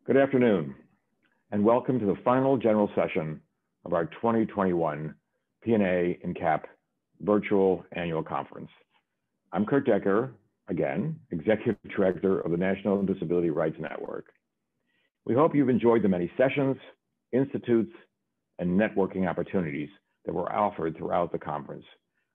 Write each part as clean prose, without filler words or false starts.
Good afternoon, and welcome to the final general session of our 2021 PNA and CAP virtual annual conference. I'm Kurt Decker, again, Executive Director of the National Disability Rights Network. We hope you've enjoyed the many sessions, institutes, and networking opportunities that were offered throughout the conference.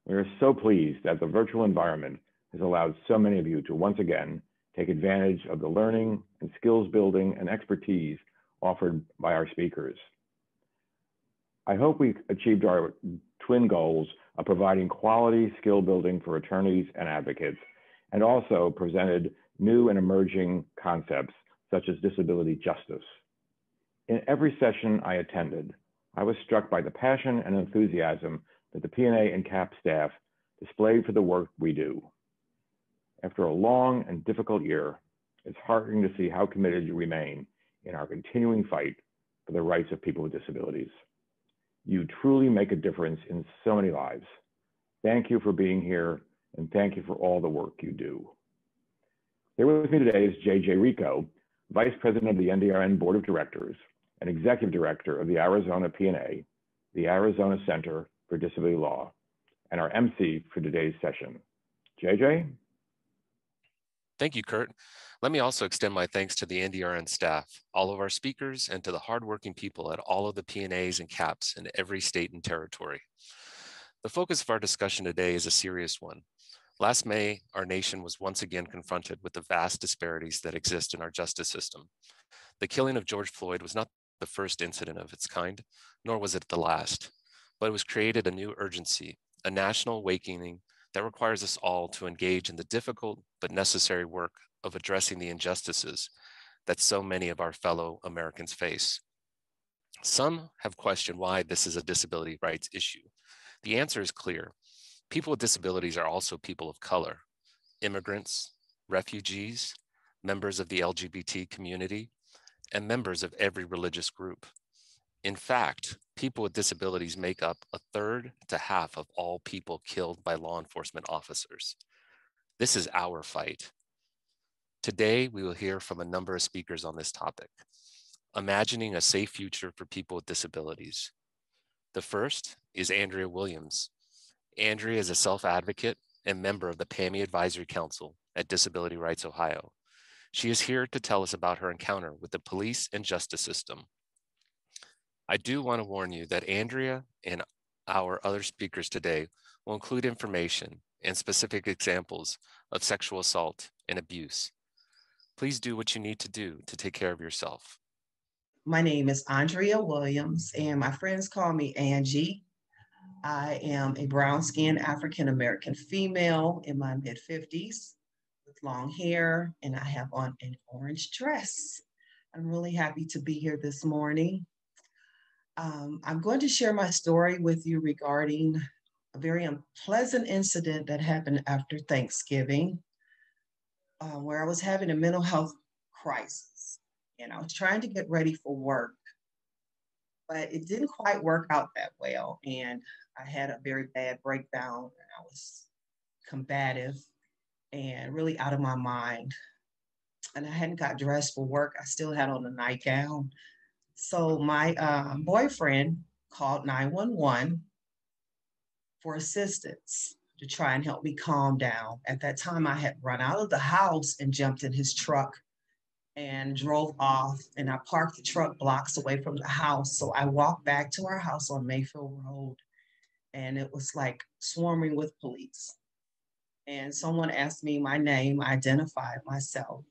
We are so pleased that the virtual environment has allowed so many of you to once again take advantage of the learning and skills building and expertise offered by our speakers. I hope we achieved our twin goals of providing quality skill building for attorneys and advocates, and also presented new and emerging concepts such as disability justice. In every session I attended, I was struck by the passion and enthusiasm that the PNA and CAP staff displayed for the work we do. After a long and difficult year, it's heartening to see how committed you remain in our continuing fight for the rights of people with disabilities. You truly make a difference in so many lives. Thank you for being here, and thank you for all the work you do. Here with me today is JJ Rico, Vice President of the NDRN Board of Directors and Executive Director of the Arizona PNA, the Arizona Center for Disability Law, and our MC for today's session. JJ? Thank you, Kurt. Let me also extend my thanks to the NDRN staff, all of our speakers, and to the hardworking people at all of the PNAs and CAPs in every state and territory. The focus of our discussion today is a serious one. Last May, our nation was once again confronted with the vast disparities that exist in our justice system. The killing of George Floyd was not the first incident of its kind, nor was it the last, but it was created a new urgency, a national awakening that requires us all to engage in the difficult but necessary work of addressing the injustices that so many of our fellow Americans face. Some have questioned why this is a disability rights issue. The answer is clear. People with disabilities are also people of color, immigrants, refugees, members of the LGBT community, and members of every religious group. In fact, people with disabilities make up a third to half of all people killed by law enforcement officers. This is our fight. Today, we will hear from a number of speakers on this topic, imagining a safe future for people with disabilities. The first is Andrea Williams. Andrea is a self-advocate and member of the PAMI Advisory Council at Disability Rights Ohio. She is here to tell us about her encounter with the police and justice system. I do want to warn you that Andrea and our other speakers today will include information and specific examples of sexual assault and abuse. Please do what you need to do to take care of yourself. My name is Andrea Williams, and my friends call me Angie. I am a brown-skinned African-American female in my mid-50s with long hair, and I have on an orange dress. I'm really happy to be here this morning. I'm going to share my story with you regarding a very unpleasant incident that happened after Thanksgiving, where I was having a mental health crisis, and I was trying to get ready for work, but it didn't quite work out that well, and I had a very bad breakdown, and I was combative and really out of my mind, and I hadn't got dressed for work. I still had on a nightgown. So my boyfriend called 911 for assistance to try and help me calm down. At that time, I had run out of the house and jumped in his truck and drove off, and I parked the truck blocks away from the house. So I walked back to our house on Mayfield Road, and it was like swarming with police. And someone asked me my name, I identified myself.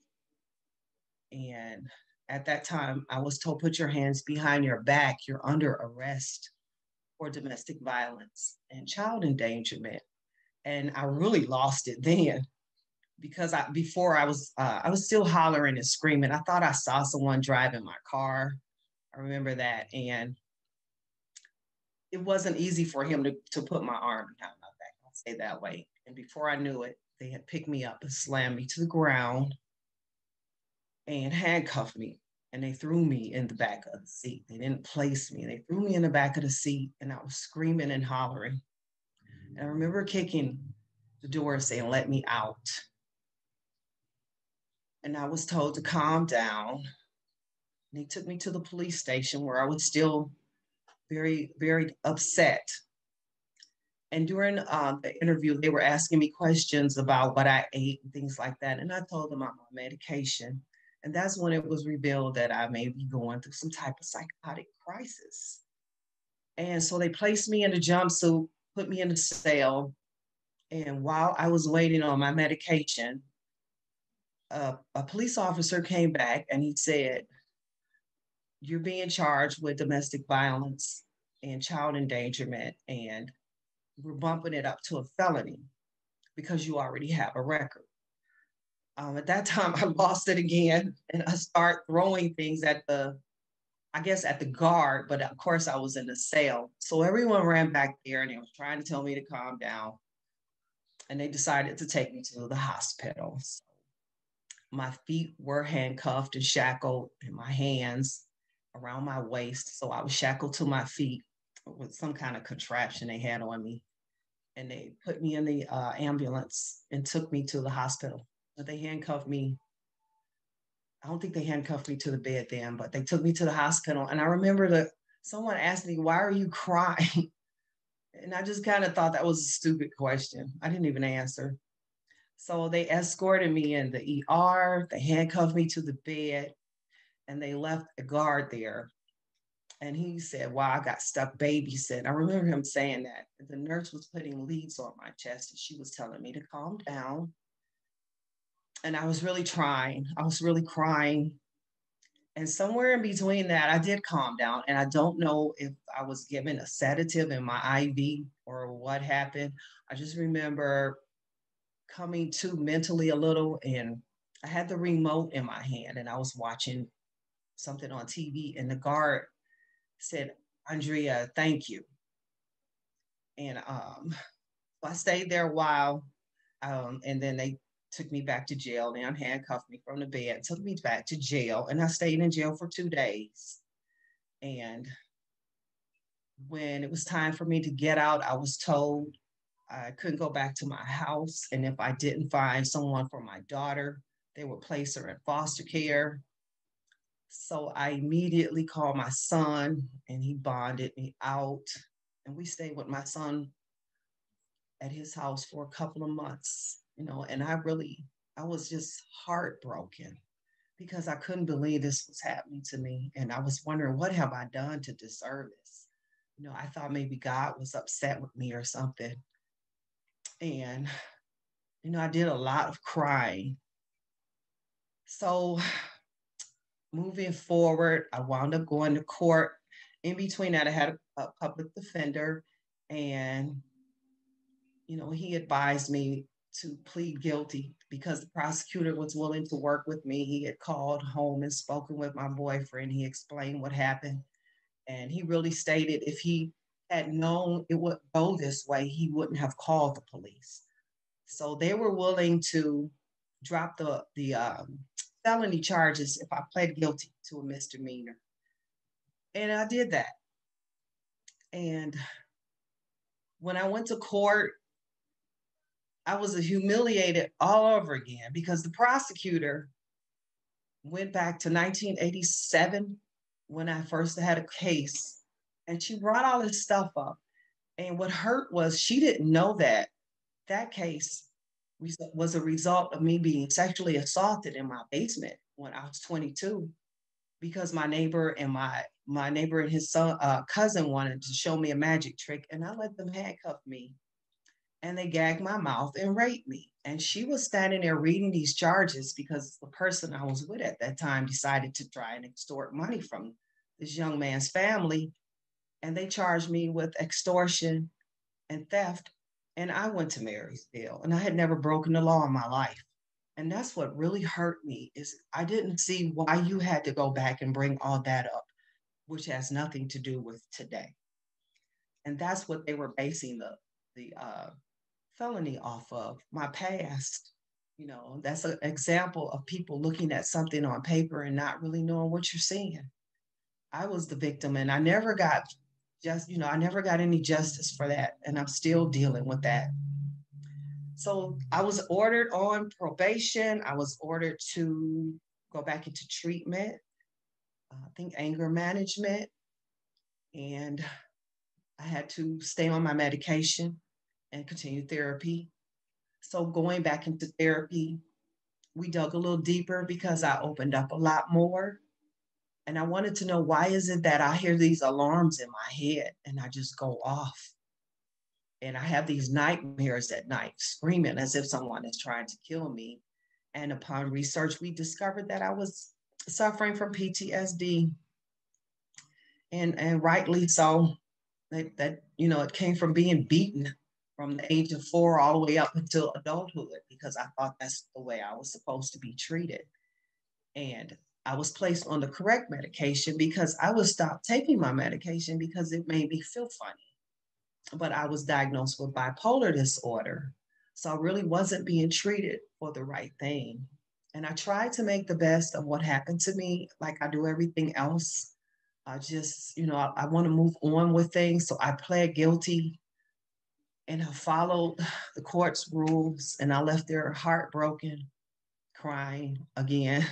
And at that time, I was told, put your hands behind your back. You're under arrest for domestic violence and child endangerment. And I really lost it then because I was still hollering and screaming. I thought I saw someone driving my car. I remember that. And it wasn't easy for him to put my arm behind my back, I'll say that way. And before I knew it, they had picked me up and slammed me to the ground and handcuffed me, and they threw me in the back of the seat. They didn't place me. They threw me in the back of the seat, and I was screaming and hollering. And I remember kicking the door saying, let me out. And I was told to calm down They took me to the police station where I was still very, very upset. And during the interview, they were asking me questions about what I ate and things like that. And I told them I'm on medication. And that's when it was revealed that I may be going through some type of psychotic crisis. And so they placed me in a jumpsuit, put me in a cell. And while I was waiting on my medication, a police officer came back and he said, "You're being charged with domestic violence and child endangerment, and we're bumping it up to a felony because you already have a record." At that time, I lost it again, and I start throwing things at the guard, but of course I was in the cell. So everyone ran back there and they was trying to tell me to calm down, and they decided to take me to the hospital. So my feet were handcuffed and shackled, and my hands around my waist. So I was shackled to my feet with some kind of contraption they had on me. And they put me in the ambulance and took me to the hospital. But they handcuffed me. I don't think they handcuffed me to the bed then, but they took me to the hospital. And I remember that someone asked me, "Why are you crying?" And I just kind of thought that was a stupid question. I didn't even answer. So they escorted me in the ER, they handcuffed me to the bed, and they left a guard there. And he said, "Wow, I got stuck babysitting." I remember him saying that. The nurse was putting leads on my chest and she was telling me to calm down. And I was really trying. I was really crying. And somewhere in between that, I did calm down. And I don't know if I was given a sedative in my IV or what happened. I just remember coming to mentally a little, and I had the remote in my hand and I was watching something on TV, and the guard said, "Andrea, thank you." And I stayed there a while, and then they took me back to jail. They unhandcuffed me from the bed, took me back to jail, and I stayed in jail for 2 days. And when it was time for me to get out, I was told I couldn't go back to my house. And if I didn't find someone for my daughter, they would place her in foster care. So I immediately called my son and he bonded me out. And we stayed with my son at his house for a couple of months, and I was just heartbroken because I couldn't believe this was happening to me. And I was wondering, what have I done to deserve this? I thought maybe God was upset with me or something. And, I did a lot of crying. So moving forward, I wound up going to court. In between that, I had a public defender, and he advised me to plead guilty because the prosecutor was willing to work with me. He had called home and spoken with my boyfriend. He explained what happened. And he really stated if he had known it would go this way, he wouldn't have called the police. So they were willing to drop the felony charges if I pled guilty to a misdemeanor. And I did that. And when I went to court, I was humiliated all over again because the prosecutor went back to 1987 when I first had a case, and she brought all this stuff up. And what hurt was she didn't know that that case was a result of me being sexually assaulted in my basement when I was 22, because my neighbor and my neighbor and his son, cousin wanted to show me a magic trick, and I let them handcuff me. And they gagged my mouth and raped me. And she was standing there reading these charges because the person I was with at that time decided to try and extort money from this young man's family. And they charged me with extortion and theft. And I went to Marysville, and I had never broken the law in my life. And that's what really hurt me, is I didn't see why you had to go back and bring all that up, which has nothing to do with today. And that's what they were basing the felony off of, my past. That's an example of people looking at something on paper and not really knowing what you're seeing. I was the victim, and I never got any justice for that. And I'm still dealing with that. So I was ordered on probation. I was ordered to go back into treatment. I think anger management, and I had to stay on my medication and continue therapy. So going back into therapy, we dug a little deeper because I opened up a lot more. And I wanted to know, why is it that I hear these alarms in my head and I just go off? And I have these nightmares at night, screaming as if someone is trying to kill me. And upon research, we discovered that I was suffering from PTSD, and rightly so. That it came from being beaten from the age of 4 all the way up until adulthood, because I thought that's the way I was supposed to be treated. And I was placed on the correct medication because I would stop taking my medication because it made me feel funny. But I was diagnosed with bipolar disorder. So I really wasn't being treated for the right thing. And I tried to make the best of what happened to me, like I do everything else. I just, I want to move on with things. So I pled guilty and I followed the court's rules, and I left there heartbroken, crying again.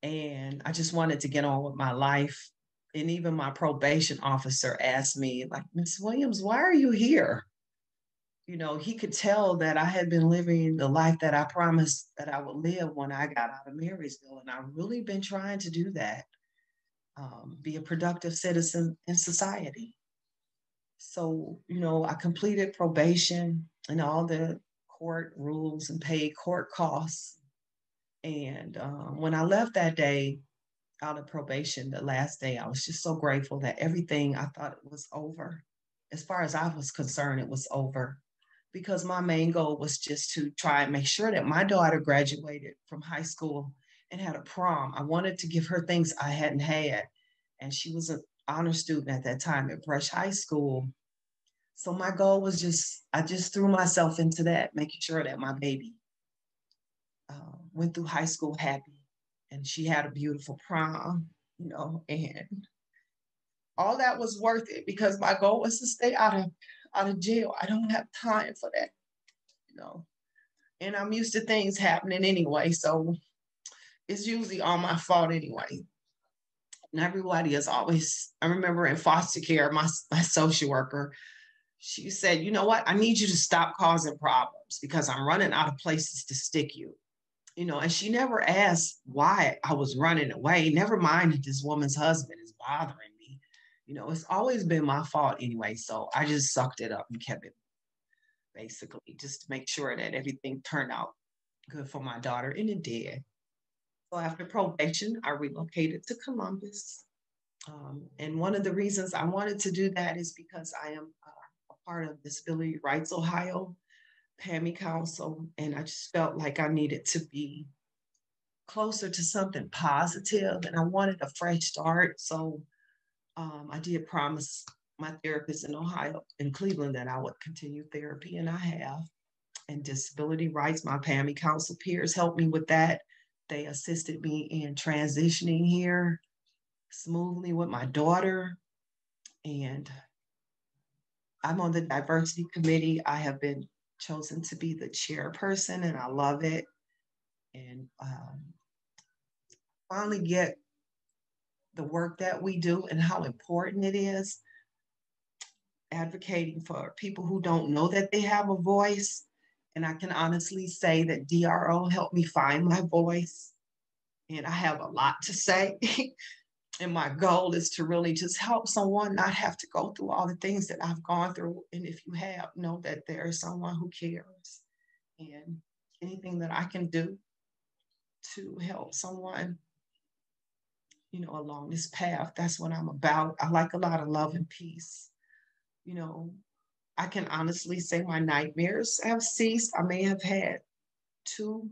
And I just wanted to get on with my life. And even my probation officer asked me, like, Miss Williams, why are you here? He could tell that I had been living the life that I promised that I would live when I got out of Marysville. And I've really been trying to do that, be a productive citizen in society. So, I completed probation and all the court rules and paid court costs. And when I left that day out of probation, the last day, I was just so grateful that everything, I thought it was over. As far as I was concerned, it was over, because my main goal was just to try and make sure that my daughter graduated from high school and had a prom. I wanted to give her things I hadn't had. And she was an honor student at that time at Brush High School. So my goal was I just threw myself into that, making sure that my baby went through high school happy, and she had a beautiful prom, and all that was worth it, because my goal was to stay out of jail. I don't have time for that, and I'm used to things happening anyway. So it's usually all my fault anyway. And everybody is always, I remember in foster care, my social worker, she said, you know what? I need you to stop causing problems because I'm running out of places to stick you. And she never asked why I was running away. Never mind that this woman's husband is bothering me. It's always been my fault anyway. So I just sucked it up and kept it, basically, just to make sure that everything turned out good for my daughter. And it did. So after probation, I relocated to Columbus. And one of the reasons I wanted to do that is because I am a part of Disability Rights Ohio PAMI Council, and I just felt like I needed to be closer to something positive, and I wanted a fresh start. So I did promise my therapist in Ohio, in Cleveland, that I would continue therapy, and I have. And disability rights, my PAMI Council peers helped me with that. They assisted me in transitioning here smoothly with my daughter. And I'm on the diversity committee. I have been chosen to be the chairperson, and I love it. And finally get the work that we do and how important it is, advocating for people who don't know that they have a voice. And I can honestly say that DRO helped me find my voice. And I have a lot to say. And my goal is to really just help someone not have to go through all the things that I've gone through. And if you have, know that there is someone who cares. And anything that I can do to help someone, along this path, that's what I'm about. I like a lot of love and peace. I can honestly say my nightmares have ceased. I may have had 2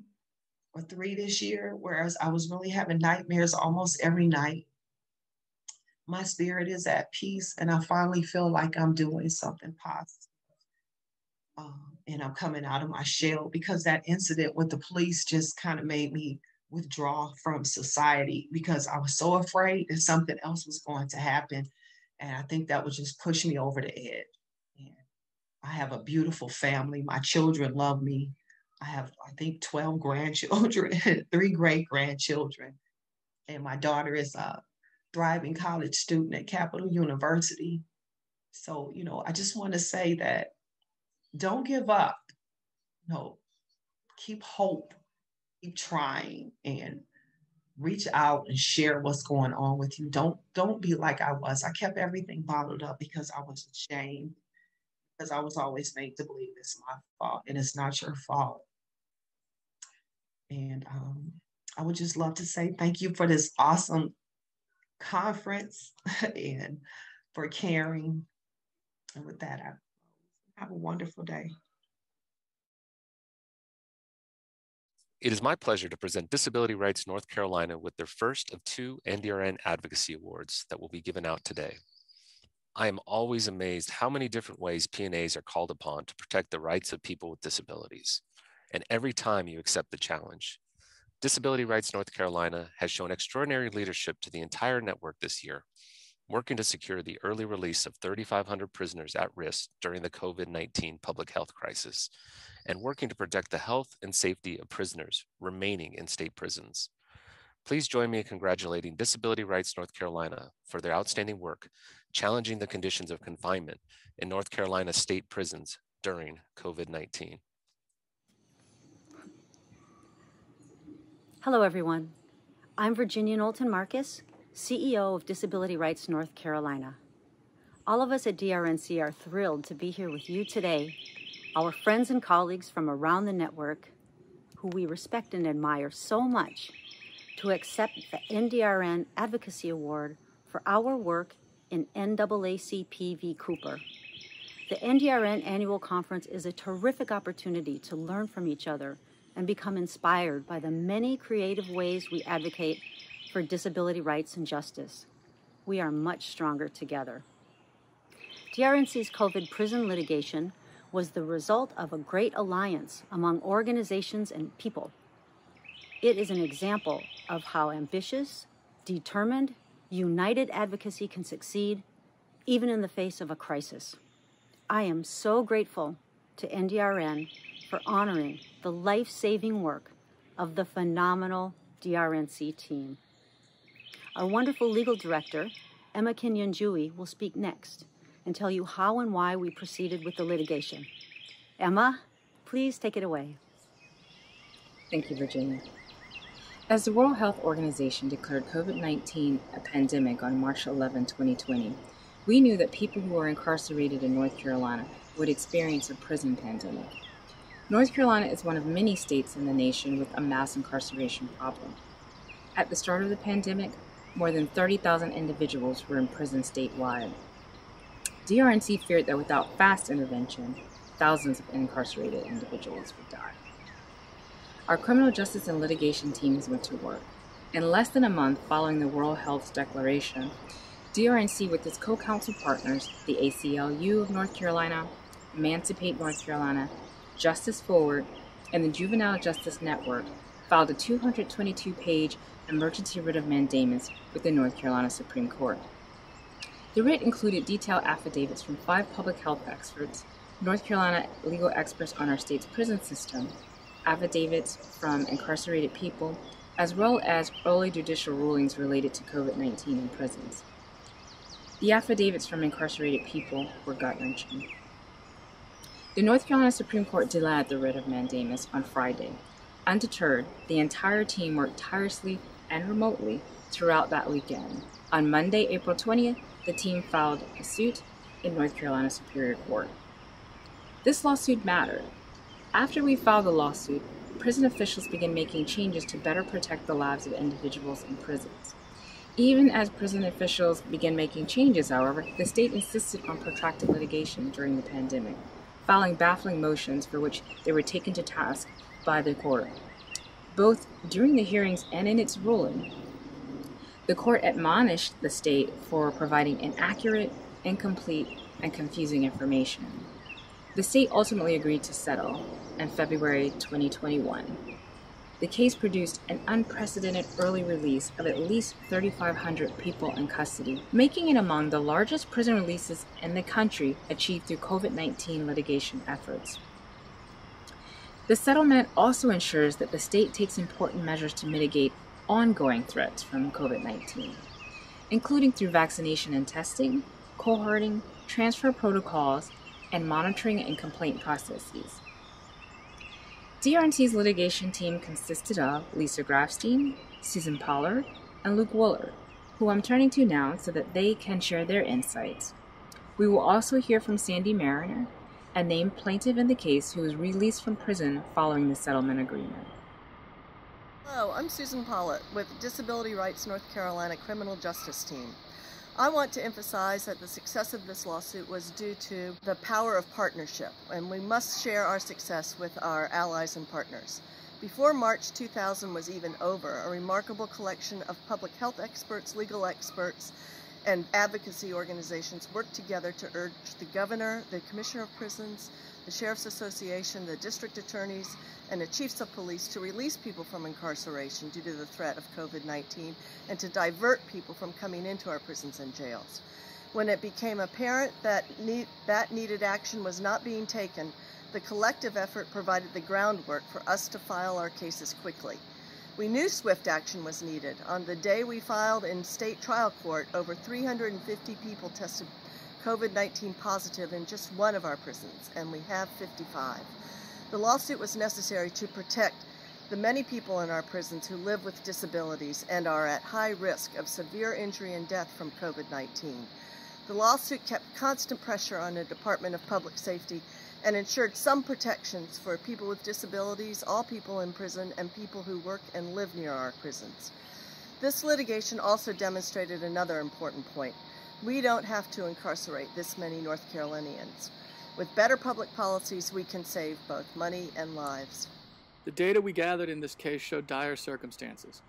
or 3 this year, whereas I was really having nightmares almost every night. My spirit is at peace, and I finally feel like I'm doing something positive. And I'm coming out of my shell, because that incident with the police just kind of made me withdraw from society, because I was so afraid that something else was going to happen. And I think that would just push me over the edge. And I have a beautiful family. My children love me. I have, I think, 12 grandchildren, 3 great grandchildren. And my daughter is thriving college student at Capital University. So, I just want to say that don't give up. Keep hope, keep trying, and reach out and share what's going on with you. Don't be like I was. I kept everything bottled up because I was ashamed, because I was always made to believe it's my fault, and it's not your fault. And I would just love to say thank you for this awesome conference and for caring. And with that, I have a wonderful day. It is my pleasure to present Disability Rights North Carolina with their first of 2 NDRN Advocacy Awards that will be given out today. I am always amazed how many different ways PNAs are called upon to protect the rights of people with disabilities. And every time you accept the challenge. Disability Rights North Carolina has shown extraordinary leadership to the entire network this year, working to secure the early release of 3,500 prisoners at risk during the COVID-19 public health crisis, and working to protect the health and safety of prisoners remaining in state prisons. Please join me in congratulating Disability Rights North Carolina for their outstanding work, challenging the conditions of confinement in North Carolina state prisons during COVID-19. Hello, everyone. I'm Virginia Knowlton Marcus, CEO of Disability Rights North Carolina. All of us at DRNC are thrilled to be here with you today, our friends and colleagues from around the network, who we respect and admire so much, to accept the NDRN Advocacy Award for our work in NAACP v. Cooper. The NDRN Annual Conference is a terrific opportunity to learn from each other and become inspired by the many creative ways we advocate for disability rights and justice. We are much stronger together. DRNC's COVID prison litigation was the result of a great alliance among organizations and people. It is an example of how ambitious, determined, united advocacy can succeed, even in the face of a crisis. I am so grateful to NDRN for honoring the life-saving work of the phenomenal DRNC team. Our wonderful legal director, Emma Kinyanjui, will speak next and tell you how and why we proceeded with the litigation. Emma, please take it away. Thank you, Virginia. As the World Health Organization declared COVID-19 a pandemic on March 11, 2020, we knew that people who were incarcerated in North Carolina would experience a prison pandemic. North Carolina is one of many states in the nation with a mass incarceration problem. At the start of the pandemic, more than 30,000 individuals were in prison statewide. DRNC feared that without fast intervention, thousands of incarcerated individuals would die. Our criminal justice and litigation teams went to work. In less than a month following the World Health Declaration, DRNC with its co-counsel partners, the ACLU of North Carolina, Emancipate North Carolina, Justice Forward, and the Juvenile Justice Network, filed a 222-page emergency writ of mandamus with the North Carolina Supreme Court. The writ included detailed affidavits from 5 public health experts, North Carolina legal experts on our state's prison system, affidavits from incarcerated people, as well as early judicial rulings related to COVID-19 in prisons. The affidavits from incarcerated people were gut-wrenching. The North Carolina Supreme Court denied the writ of mandamus on Friday. Undeterred, the entire team worked tirelessly and remotely throughout that weekend. On Monday, April 20th, the team filed a suit in North Carolina Superior Court. This lawsuit mattered. After we filed the lawsuit, prison officials began making changes to better protect the lives of individuals in prisons. Even as prison officials began making changes, however, the state insisted on protracted litigation during the pandemic, filing baffling motions for which they were taken to task by the court. Both during the hearings and in its ruling, the court admonished the state for providing inaccurate, incomplete, and confusing information. The state ultimately agreed to settle in February 2021. The case produced an unprecedented early release of at least 3,500 people in custody, making it among the largest prison releases in the country achieved through COVID-19 litigation efforts. The settlement also ensures that the state takes important measures to mitigate ongoing threats from COVID-19. including through vaccination and testing, cohorting, transfer protocols, and monitoring and complaint processes. DRNC's litigation team consisted of Lisa Grafstein, Susan Pollard, and Luke Wooler, who I'm turning to now so that they can share their insights. We will also hear from Sandy Mariner, a named plaintiff in the case who was released from prison following the settlement agreement. Hello, I'm Susan Pollard with Disability Rights North Carolina Criminal Justice Team. I want to emphasize that the success of this lawsuit was due to the power of partnership, and we must share our success with our allies and partners. Before March 2000 was even over, a remarkable collection of public health experts, legal experts, and advocacy organizations worked together to urge the governor, the commissioner of prisons, the sheriff's association, the district attorneys, and the chiefs of police to release people from incarceration due to the threat of COVID-19 and to divert people from coming into our prisons and jails. When it became apparent that needed action was not being taken, the collective effort provided the groundwork for us to file our cases quickly. We knew swift action was needed. On the day we filed in state trial court, over 350 people tested COVID-19 positive in just one of our prisons, and we have 55. The lawsuit was necessary to protect the many people in our prisons who live with disabilities and are at high risk of severe injury and death from COVID-19. The lawsuit kept constant pressure on the Department of Public Safety and ensured some protections for people with disabilities, all people in prison, and people who work and live near our prisons. This litigation also demonstrated another important point. We don't have to incarcerate this many North Carolinians. With better public policies, we can save both money and lives. The data we gathered in this case showed dire circumstances.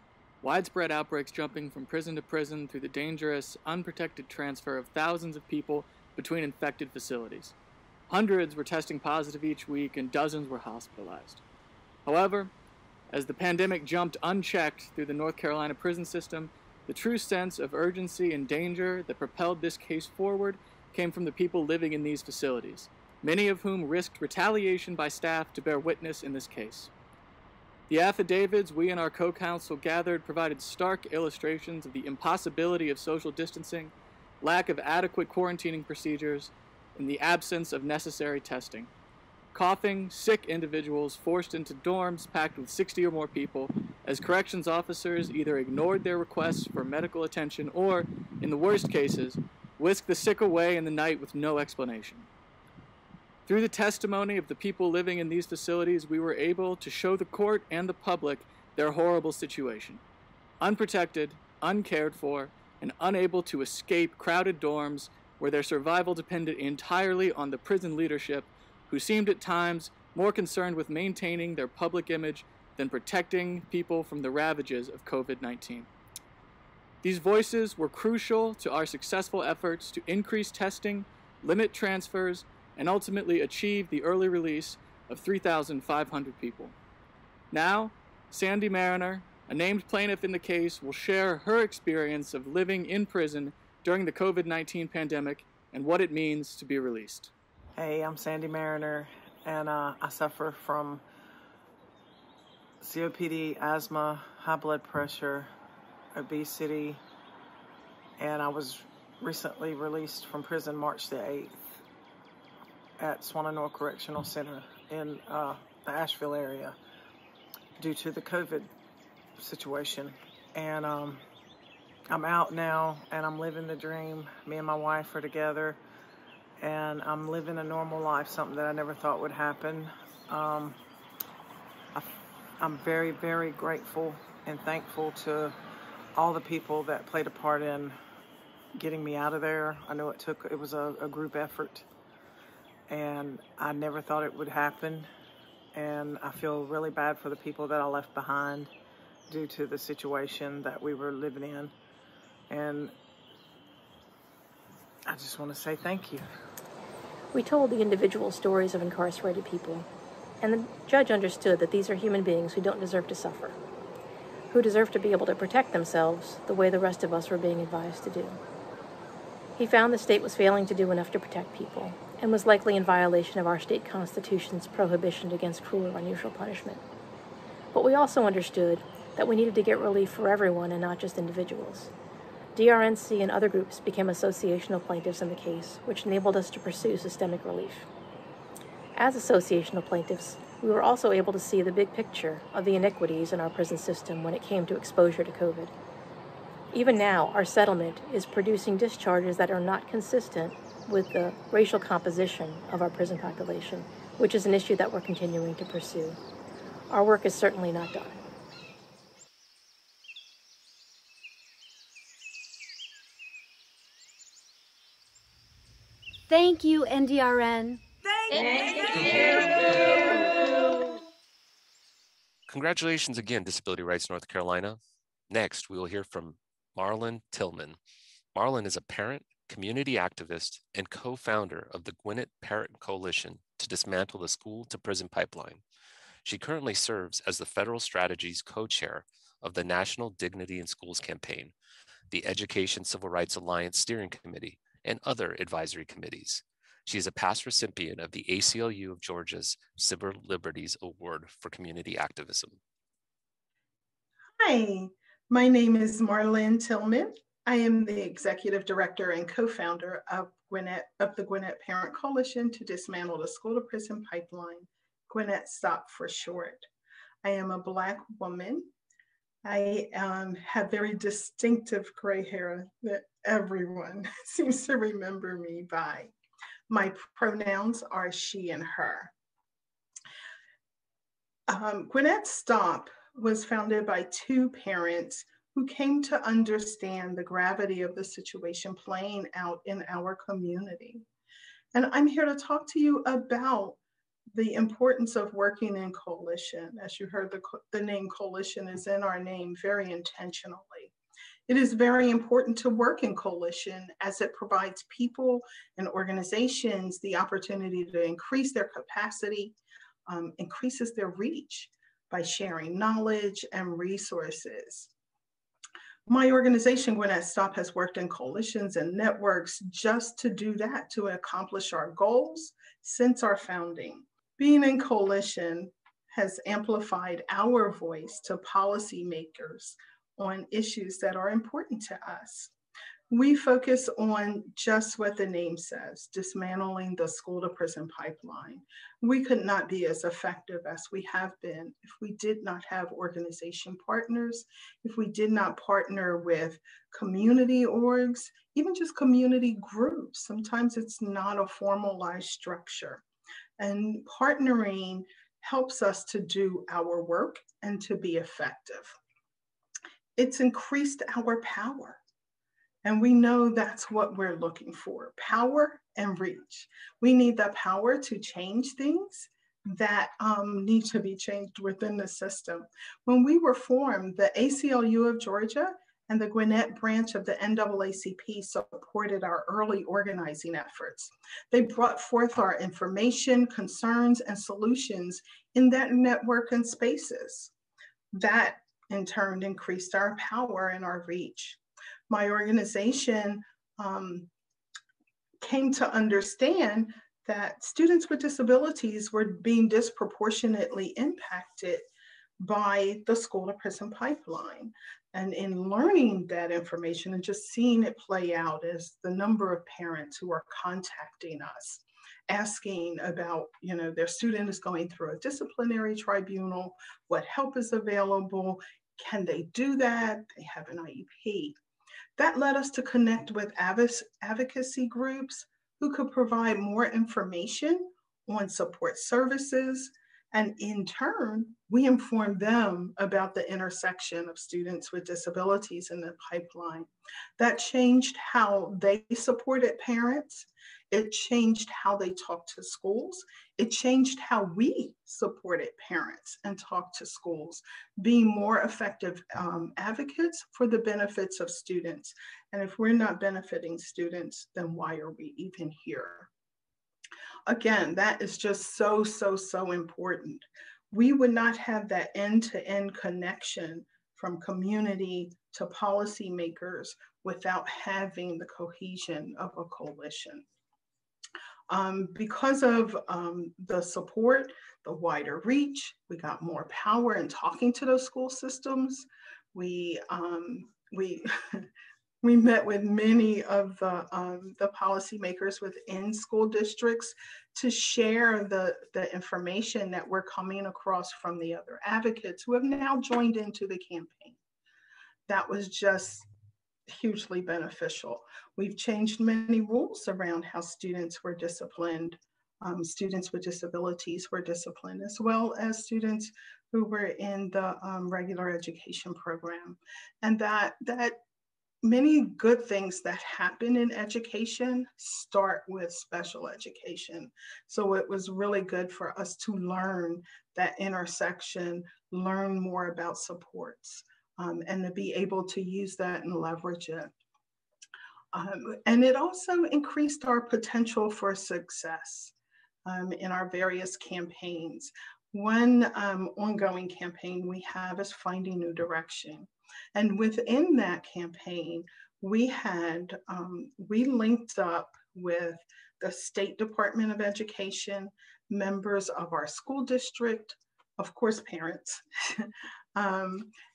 Widespread outbreaks jumping from prison to prison through the dangerous, unprotected transfer of thousands of people between infected facilities. Hundreds were testing positive each week and dozens were hospitalized. However, as the pandemic jumped unchecked through the North Carolina prison system, the true sense of urgency and danger that propelled this case forward came from the people living in these facilities, many of whom risked retaliation by staff to bear witness in this case. The affidavits we and our co-counsel gathered provided stark illustrations of the impossibility of social distancing, lack of adequate quarantining procedures, and the absence of necessary testing. Coughing, sick individuals forced into dorms packed with 60 or more people as corrections officers either ignored their requests for medical attention or, in the worst cases, whisked the sick away in the night with no explanation. Through the testimony of the people living in these facilities, we were able to show the court and the public their horrible situation. Unprotected, uncared for, and unable to escape crowded dorms where their survival depended entirely on the prison leadership, who seemed at times more concerned with maintaining their public image than protecting people from the ravages of COVID-19. These voices were crucial to our successful efforts to increase testing, limit transfers, and ultimately achieve the early release of 3,500 people. Now, Sandy Mariner, a named plaintiff in the case, will share her experience of living in prison during the COVID-19 pandemic and what it means to be released. Hey, I'm Sandy Mariner, and I suffer from COPD, asthma, high blood pressure, obesity, and I was recently released from prison March the 8th at Swannanoa Correctional Center in the Asheville area due to the COVID situation. And I'm out now, and I'm living the dream. Me and my wife are together, and I'm living a normal life, something that I never thought would happen. I'm very, very grateful and thankful to all the people that played a part in getting me out of there. I know it was a group effort, and I never thought it would happen. And I feel really bad for the people that I left behind due to the situation that we were living in. And I just want to say thank you. We told the individual stories of incarcerated people, and the judge understood that these are human beings who don't deserve to suffer, who deserve to be able to protect themselves the way the rest of us were being advised to do. He found the state was failing to do enough to protect people, and was likely in violation of our state constitution's prohibition against cruel or unusual punishment. But we also understood that we needed to get relief for everyone and not just individuals. DRNC and other groups became associational plaintiffs in the case, which enabled us to pursue systemic relief. As associational plaintiffs, we were also able to see the big picture of the inequities in our prison system when it came to exposure to COVID. Even now, our settlement is producing discharges that are not consistent with the racial composition of our prison population, which is an issue that we're continuing to pursue. Our work is certainly not done. Thank you, NDRN. Thank you. Congratulations again, Disability Rights North Carolina. Next, we will hear from Marlon Tillman. Marlon is a parent, community activist, and co-founder of the Gwinnett Parent Coalition to dismantle the school-to-prison pipeline. She currently serves as the Federal Strategies co-chair of the National Dignity in Schools campaign, the Education Civil Rights Alliance Steering Committee, and other advisory committees. She is a past recipient of the ACLU of Georgia's Civil Liberties Award for Community Activism. Hi, my name is Marlon Tillman. I am the executive director and co-founder of the Gwinnett Parent Coalition to dismantle the school-to-prison pipeline, Gwinnett STOP for short. I am a Black woman. I have very distinctive gray hair that everyone seems to remember me by. My pronouns are she and her. Gwinnett STOP was founded by two parents who came to understand the gravity of the situation playing out in our community. And I'm here to talk to you about the importance of working in coalition. As you heard, the name coalition is in our name very intentionally. It is very important to work in coalition as it provides people and organizations the opportunity to increase their capacity, increases their reach by sharing knowledge and resources. My organization, Gwinnett STOP, has worked in coalitions and networks just to do that, to accomplish our goals since our founding. Being in coalition has amplified our voice to policymakers on issues that are important to us. We focus on just what the name says, dismantling the school-to-prison pipeline. We could not be as effective as we have been if we did not have organization partners, if we did not partner with community orgs, even just community groups. Sometimes it's not a formalized structure. And partnering helps us to do our work and to be effective. It's increased our power. And we know that's what we're looking for, power and reach. We need the power to change things that need to be changed within the system. When we were formed, the ACLU of Georgia and the Gwinnett branch of the NAACP supported our early organizing efforts. They brought forth our information, concerns, and solutions in that network and spaces. That in turn increased our power and our reach. My organization came to understand that students with disabilities were being disproportionately impacted by the school-to-prison pipeline. And in learning that information and just seeing it play out as the number of parents who are contacting us, asking about, their student is going through a disciplinary tribunal, what help is available, can they do that? They have an IEP. That led us to connect with advocacy groups who could provide more information on support services. And in turn, we informed them about the intersection of students with disabilities in the pipeline. That changed how they supported parents. It changed how they talked to schools. It changed how we supported parents and talked to schools, being more effective advocates for the benefits of students. And if we're not benefiting students, then why are we even here? Again, that is just so important. We would not have that end-to-end connection from community to policymakers without having the cohesion of a coalition. Because of the support, the wider reach, we got more power in talking to those school systems. We We met with many of the policymakers within school districts to share the information that we're coming across from the other advocates who have now joined into the campaign. That was just hugely beneficial. We've changed many rules around how students were disciplined. Students with disabilities were disciplined, as well as students who were in the regular education program. And that many good things that happen in education start with special education. So it was really good for us to learn that intersection, learn more about supports, and to be able to use that and leverage it. And it also increased our potential for success in our various campaigns. One ongoing campaign we have is Finding New Direction. And within that campaign, we linked up with the State Department of Education, members of our school district, of course, parents,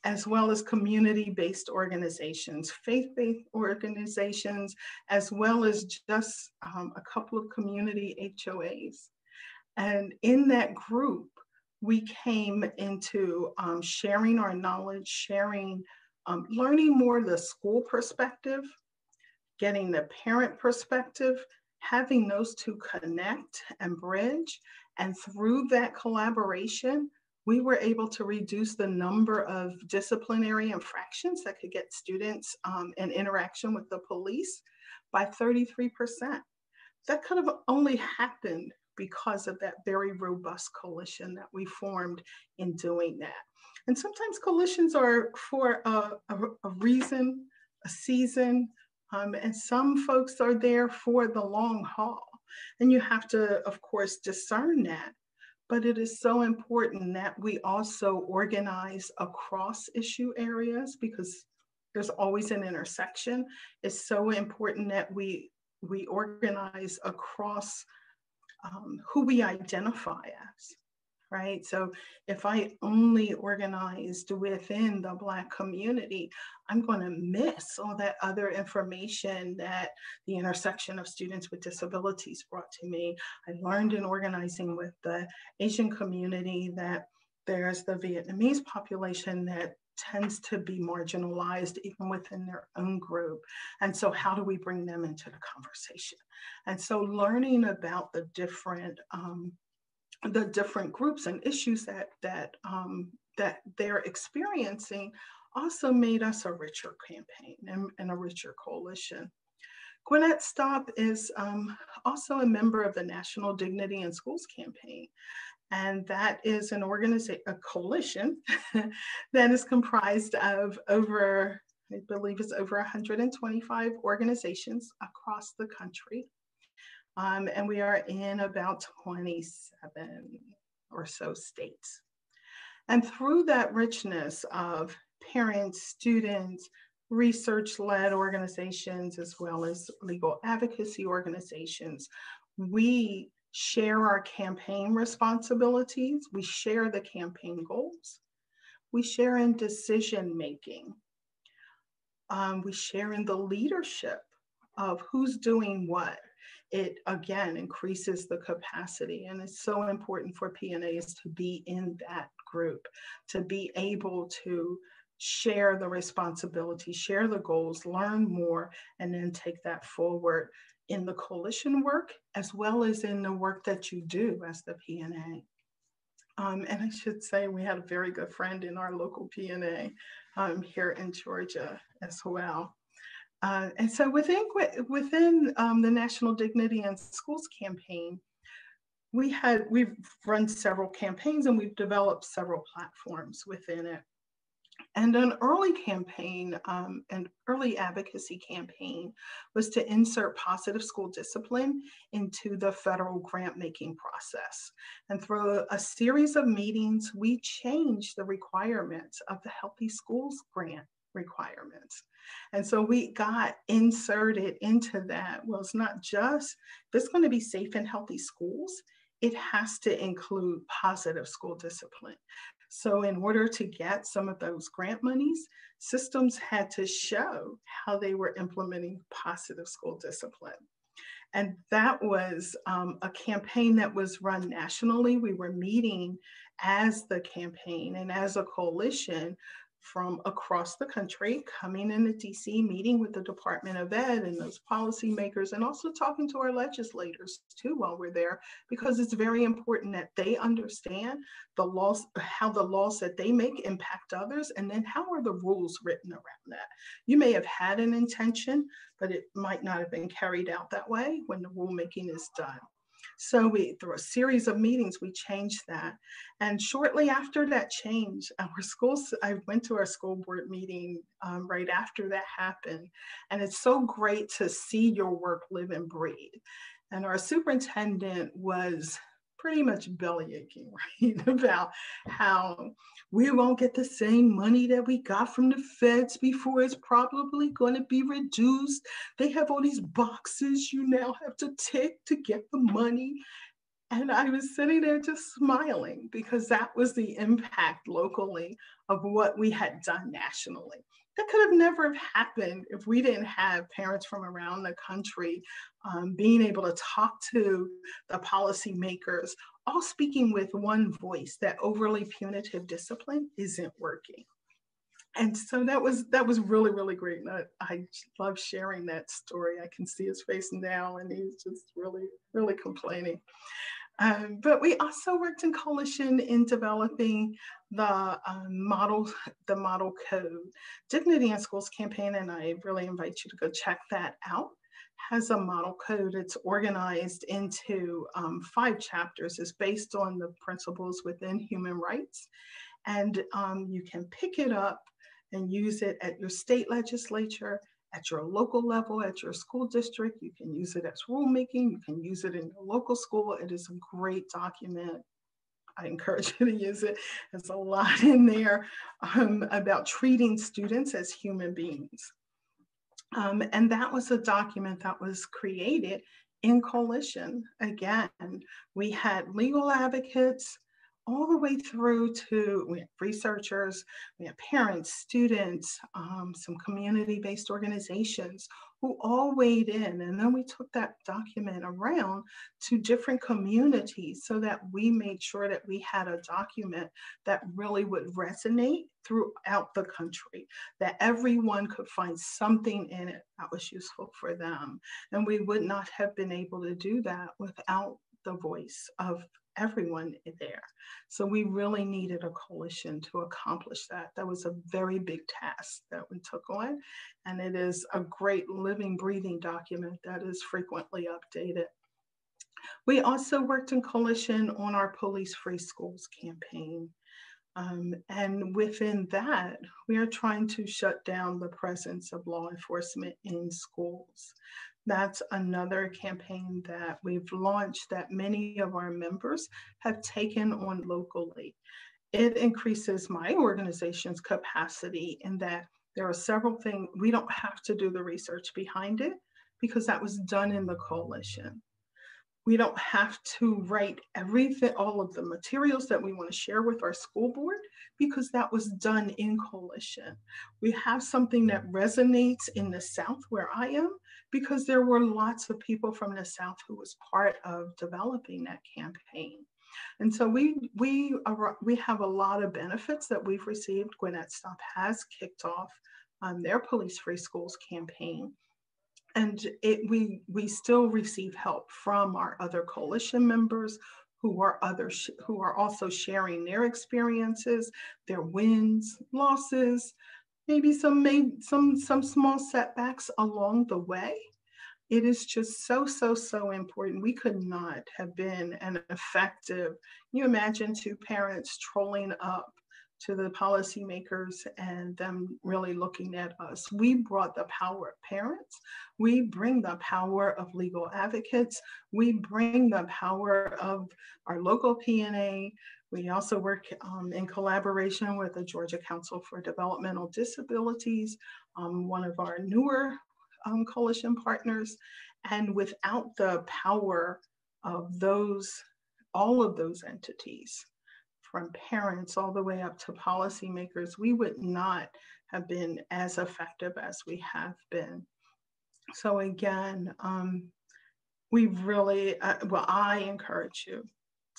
as well as community-based organizations, faith-based organizations, as well as just a couple of community HOAs. And in that group, we came into sharing our knowledge, sharing, learning more the school perspective, getting the parent perspective, having those two connect and bridge. And through that collaboration, we were able to reduce the number of disciplinary infractions that could get students in interaction with the police by 33%. That could have only happened because of that very robust coalition that we formed in doing that. And sometimes coalitions are for a reason, a season, and some folks are there for the long haul. And you have to, of course, discern that. But it is so important that we also organize across issue areas, because there's always an intersection. It's so important that we organize across who we identify as, right? So if I only organized within the Black community, I'm going to miss all that other information that the intersection of students with disabilities brought to me. I learned in organizing with the Asian community that there's the Vietnamese population that tends to be marginalized even within their own group. And so how do we bring them into the conversation? And so learning about the different groups and issues that they're experiencing also made us a richer campaign and a richer coalition. Gwinnett Stop is also a member of the National Dignity in Schools campaign. And that is an organization, a coalition that is comprised of over, I believe it's over 125 organizations across the country. And we are in about 27 or so states. And through that richness of parents, students, research-led organizations, as well as legal advocacy organizations, we share our campaign responsibilities, we share the campaign goals, we share in decision-making, we share in the leadership of who's doing what. It, again, increases the capacity, and it's so important for PNAs to be in that group, to be able to share the responsibility, share the goals, learn more, and then take that forward in the coalition work, as well as in the work that you do as the PNA. And I should say we had a very good friend in our local PNA here in Georgia as well. And so within the National Dignity in Schools campaign, we've run several campaigns and we've developed several platforms within it. And an early campaign, an early advocacy campaign, was to insert positive school discipline into the federal grant making process. And through a series of meetings, we changed the requirements of the Healthy Schools grant requirements. And so we got inserted into that. Well, it's not just, if it's going to be safe and healthy schools, it has to include positive school discipline. So in order to get some of those grant monies, systems had to show how they were implementing positive school discipline. And that was a campaign that was run nationally. We were meeting as the campaign and as a coalition from across the country, coming into DC, meeting with the Department of Ed and those policymakers, and also talking to our legislators too while we're there, because it's very important that they understand the laws, how the laws that they make impact others, and then how are the rules written around that. You may have had an intention, but it might not have been carried out that way when the rulemaking is done. So through a series of meetings, we changed that. And shortly after that change, I went to our school board meeting right after that happened. And it's so great to see your work live and breathe. And our superintendent was pretty much belly aching, right, about how we won't get the same money that we got from the feds before. It's probably going to be reduced. They have all these boxes you now have to tick to get the money. And I was sitting there just smiling, because that was the impact locally of what we had done nationally. That could have never happened if we didn't have parents from around the country being able to talk to the policymakers, all speaking with one voice, that overly punitive discipline isn't working. And so that was really, really great. And I love sharing that story. I can see his face now, and he's just really, really complaining. But we also worked in coalition in developing the model code. Dignity in Schools campaign, and I really invite you to go check that out, has a model code. It's organized into 5 chapters. It's based on the principles within human rights. And you can pick it up and use it at your state legislature, at your local level, at your school district. You can use it as rulemaking. You can use it in your local school. It is a great document. I encourage you to use it. There's a lot in there about treating students as human beings. And that was a document that was created in coalition. Again, we had legal advocates all the way through to, we had researchers, we had parents, students, some community-based organizations who all weighed in. And then we took that document around to different communities so that we made sure that we had a document that really would resonate throughout the country, that everyone could find something in it that was useful for them. And we would not have been able to do that without the voice of everyone there. So we really needed a coalition to accomplish that. That was a very big task that we took on. And it is a great living, breathing document that is frequently updated. We also worked in coalition on our Police-Free Schools campaign. And within that, we are trying to shut down the presence of law enforcement in schools. That's another campaign that we've launched that many of our members have taken on locally. It increases my organization's capacity in that there are several things. We don't have to do the research behind it because that was done in the coalition. We don't have to write everything, all of the materials that we want to share with our school board, because that was done in coalition. We have something that resonates in the South where I am, because there were lots of people from the South who was part of developing that campaign. And so we have a lot of benefits that we've received. Gwinnett Stop has kicked off their Police-Free Schools campaign. And we still receive help from our other coalition members who are also sharing their experiences, their wins, losses, maybe some small setbacks along the way. It is just so important. We could not have been an effective. Can you imagine 2 parents trolling up to the policymakers and them really looking at us? We brought the power of parents. We bring the power of legal advocates. We bring the power of our local PNA. We also work in collaboration with the Georgia Council for Developmental Disabilities, one of our newer coalition partners. And without the power of all of those entities, from parents all the way up to policymakers, we would not have been as effective as we have been. So again, we really, I encourage you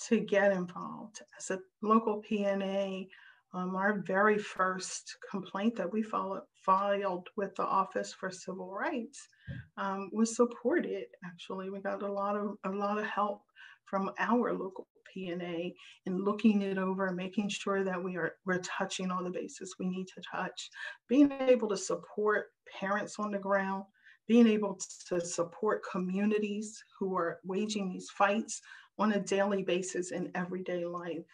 to get involved. As a local PNA, our very first complaint that we filed with the Office for Civil Rights was supported. Actually, we got a lot of help from our local PNA in looking it over, making sure that we're touching all the bases we need to touch, being able to support parents on the ground, being able to support communities who are waging these fights on a daily basis in everyday life.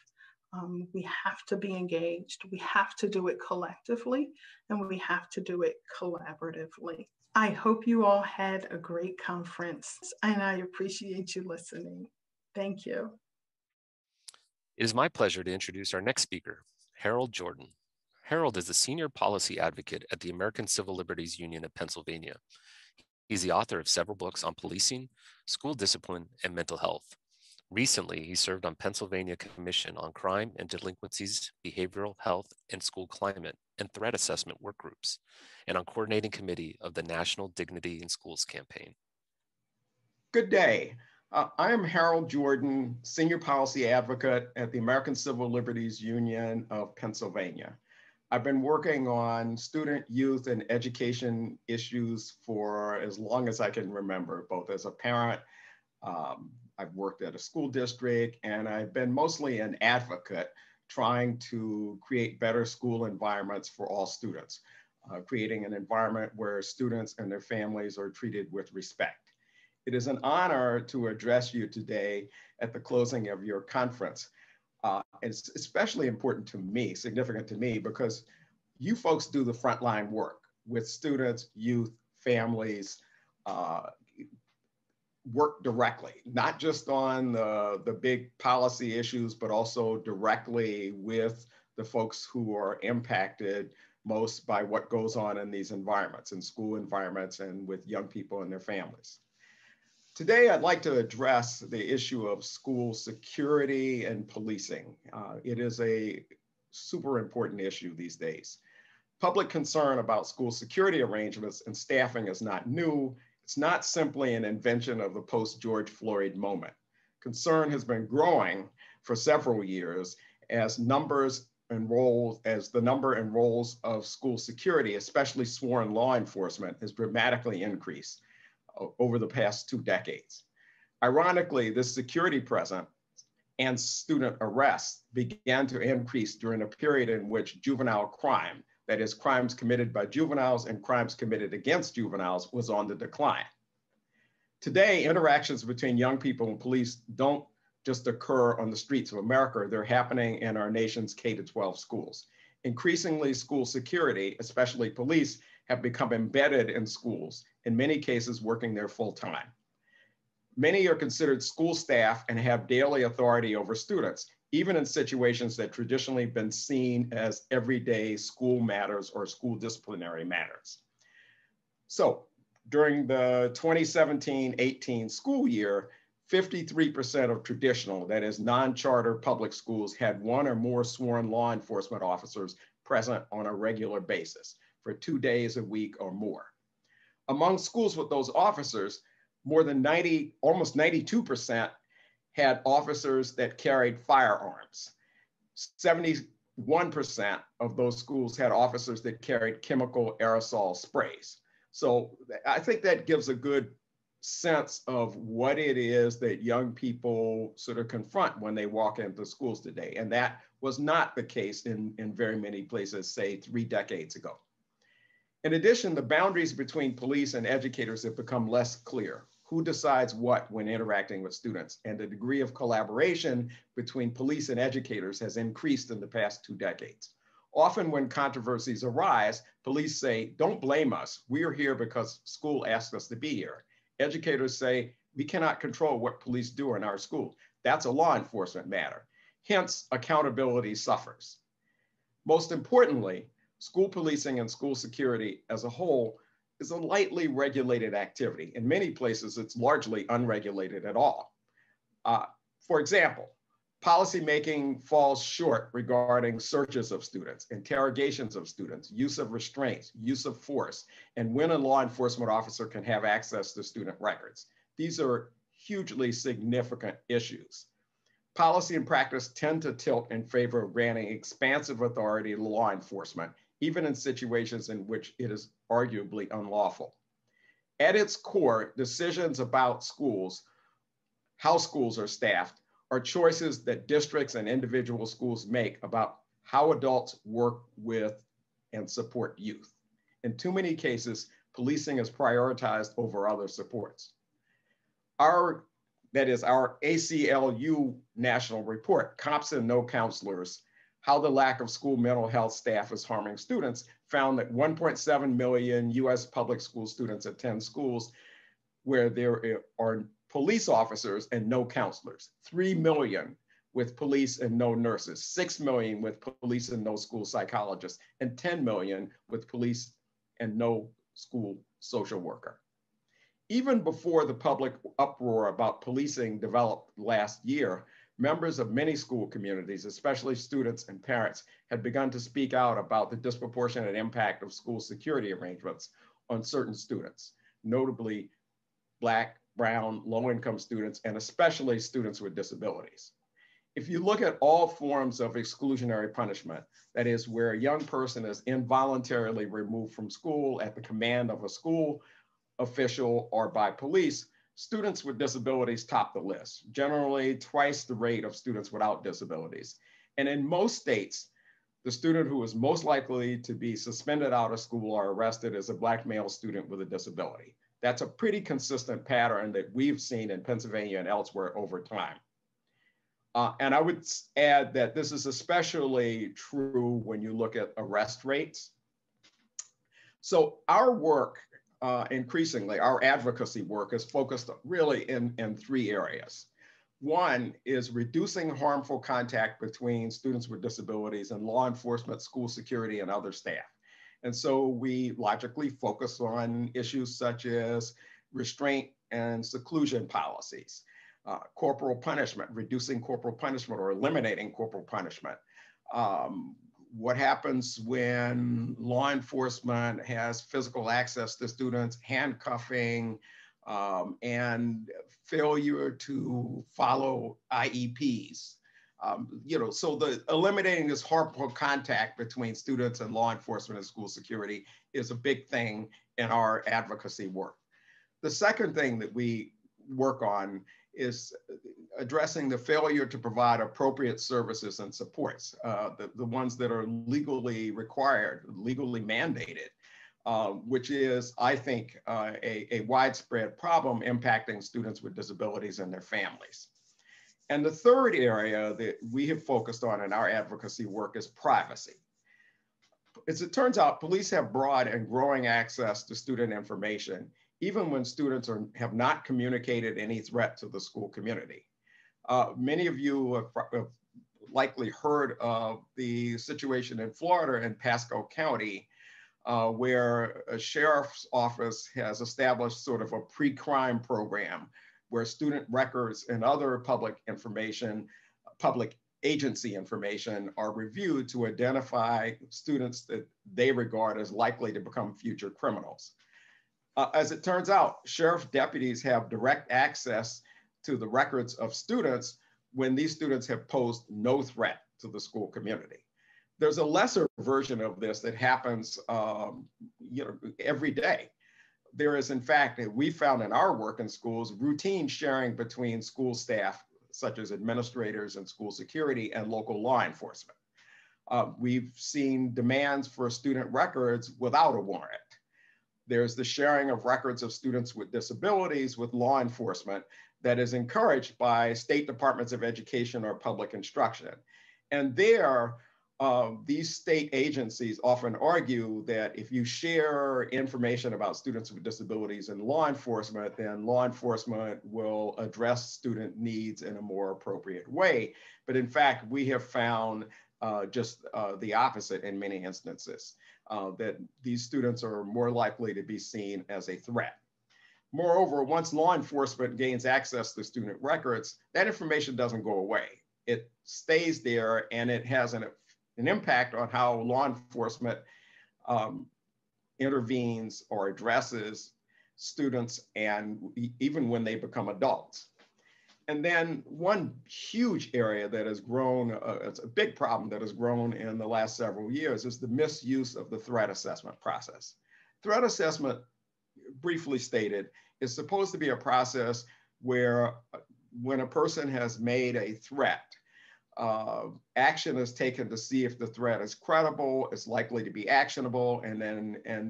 We have to be engaged. We have to do it collectively, and we have to do it collaboratively. I hope you all had a great conference, and I appreciate you listening. Thank you. It is my pleasure to introduce our next speaker, Harold Jordan. Harold is the Senior Policy Advocate at the American Civil Liberties Union of Pennsylvania. He's the author of several books on policing, school discipline, and mental health. Recently, he served on Pennsylvania Commission on Crime and Delinquencies, Behavioral Health, and School Climate and Threat Assessment work groups, and on coordinating committee of the National Dignity in Schools campaign. Good day. I am Harold Jordan, Senior Policy Advocate at the American Civil Liberties Union of Pennsylvania. I've been working on student, youth, and education issues for as long as I can remember, both as a parent, I've worked at a school district, and I've been mostly an advocate trying to create better school environments for all students, creating an environment where students and their families are treated with respect. It is an honor to address you today at the closing of your conference. It's especially important to me, significant to me, because you folks do the frontline work with students, youth, families, work directly, not just on the big policy issues, but also directly with the folks who are impacted most by what goes on in these environments, in school environments, and with young people and their families. Today, I'd like to address the issue of school security and policing. It is a super important issue these days. Public concern about school security arrangements and staffing is not new. It's not simply an invention of the post-George Floyd moment. Concern has been growing for several years as the number and roles of school security, especially sworn law enforcement, has dramatically increased over the past 2 decades. Ironically, this security presence and student arrests began to increase during a period in which juvenile crime, that is, crimes committed by juveniles and crimes committed against juveniles, was on the decline. Today, interactions between young people and police don't just occur on the streets of America, they're happening in our nation's K-12 schools. Increasingly, school security, especially police, have become embedded in schools, in many cases working there full time. Many are considered school staff and have daily authority over students, even in situations that traditionally been seen as everyday school matters or school disciplinary matters. So during the 2017-18 school year, 53% of traditional, that is non-charter public schools, had one or more sworn law enforcement officers present on a regular basis for 2 days a week or more. Among schools with those officers, more than almost 92% had officers that carried firearms. 71% of those schools had officers that carried chemical aerosol sprays. So I think that gives a good sense of what it is that young people sort of confront when they walk into schools today. And that was not the case in very many places, say 3 decades ago. In addition, the boundaries between police and educators have become less clear. Who decides what when interacting with students? And the degree of collaboration between police and educators has increased in the past 2 decades. Often when controversies arise, police say, don't blame us. We are here because school asked us to be here. Educators say, we cannot control what police do in our school. That's a law enforcement matter. Hence, accountability suffers. Most importantly, school policing and school security as a whole is a lightly regulated activity. In many places, it's largely unregulated at all. For example, Policymaking falls short regarding searches of students, interrogations of students, use of restraints, use of force, and when a law enforcement officer can have access to student records. These are hugely significant issues. Policy and practice tend to tilt in favor of granting expansive authority to law enforcement, even in situations in which it is arguably unlawful. At its core, decisions about schools, how schools are staffed, are choices that districts and individual schools make about how adults work with and support youth. In too many cases, policing is prioritized over other supports. Our ACLU national report, Cops and No Counselors, How the Lack of School Mental Health Staff is Harming Students, found that 1.7 million US public school students attend schools where there are police officers and no counselors, 3 million with police and no nurses, 6 million with police and no school psychologists, and 10 million with police and no school social worker. Even before the public uproar about policing developed last year, members of many school communities, especially students and parents, had begun to speak out about the disproportionate impact of school security arrangements on certain students, notably Black, brown, low-income students, and especially students with disabilities. If you look at all forms of exclusionary punishment, that is where a young person is involuntarily removed from school at the command of a school official or by police, students with disabilities top the list, generally twice the rate of students without disabilities. And in most states, the student who is most likely to be suspended out of school or arrested is a Black male student with a disability. That's a pretty consistent pattern that we've seen in Pennsylvania and elsewhere over time. And I would add that this is especially true when you look at arrest rates. So our work, increasingly, our advocacy work is focused really in 3 areas. One is reducing harmful contact between students with disabilities and law enforcement, school security, and other staff. And so we logically focus on issues such as restraint and seclusion policies, corporal punishment, reducing corporal punishment or eliminating corporal punishment. What happens when law enforcement has physical access to students, handcuffing, and failure to follow IEPs. So the eliminating this harmful contact between students and law enforcement and school security is a big thing in our advocacy work. The second thing that we work on is addressing the failure to provide appropriate services and supports, the ones that are legally required, legally mandated, which is, I think, a widespread problem impacting students with disabilities and their families. And the third area that we have focused on in our advocacy work is privacy. As it turns out, police have broad and growing access to student information, even when students have not communicated any threat to the school community. Many of you have likely heard of the situation in Florida in Pasco County, where a sheriff's office has established sort of a pre-crime program where student records and other public information, public agency information are reviewed to identify students that they regard as likely to become future criminals. As it turns out, sheriff deputies have direct access to the records of students when these students have posed no threat to the school community. There's a lesser version of this that happens every day. There is, in fact, we found in our work in schools, routine sharing between school staff, such as administrators and school security and local law enforcement. We've seen demands for student records without a warrant. There's the sharing of records of students with disabilities with law enforcement that is encouraged by state departments of education or public instruction. And there, these state agencies often argue that if you share information about students with disabilities in law enforcement, then law enforcement will address student needs in a more appropriate way. But in fact, we have found just the opposite in many instances, that these students are more likely to be seen as a threat. Moreover, once law enforcement gains access to student records, that information doesn't go away. It stays there, and it has an impact on how law enforcement intervenes or addresses students, and even when they become adults. And then one huge area that has grown, it's a big problem that has grown in the last several years, is the misuse of the threat assessment process. Threat assessment, briefly stated, is supposed to be a process where when a person has made a threat, action is taken to see if the threat is credible, is likely to be actionable, and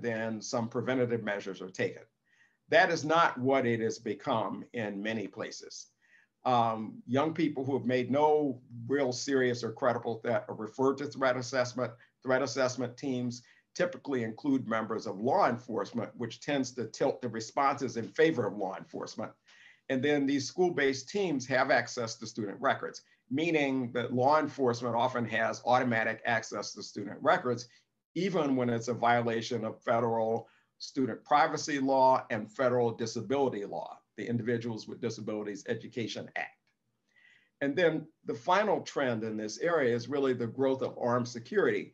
then some preventative measures are taken. That is not what it has become in many places. Young people who have made no real serious or credible threat are referred to threat assessment. Threat assessment teams typically include members of law enforcement, which tends to tilt the responses in favor of law enforcement. And then these school-based teams have access to student records, meaning that law enforcement often has automatic access to student records, even when it's a violation of federal student privacy law and federal disability law, the Individuals with Disabilities Education Act. And then the final trend in this area is really the growth of armed security,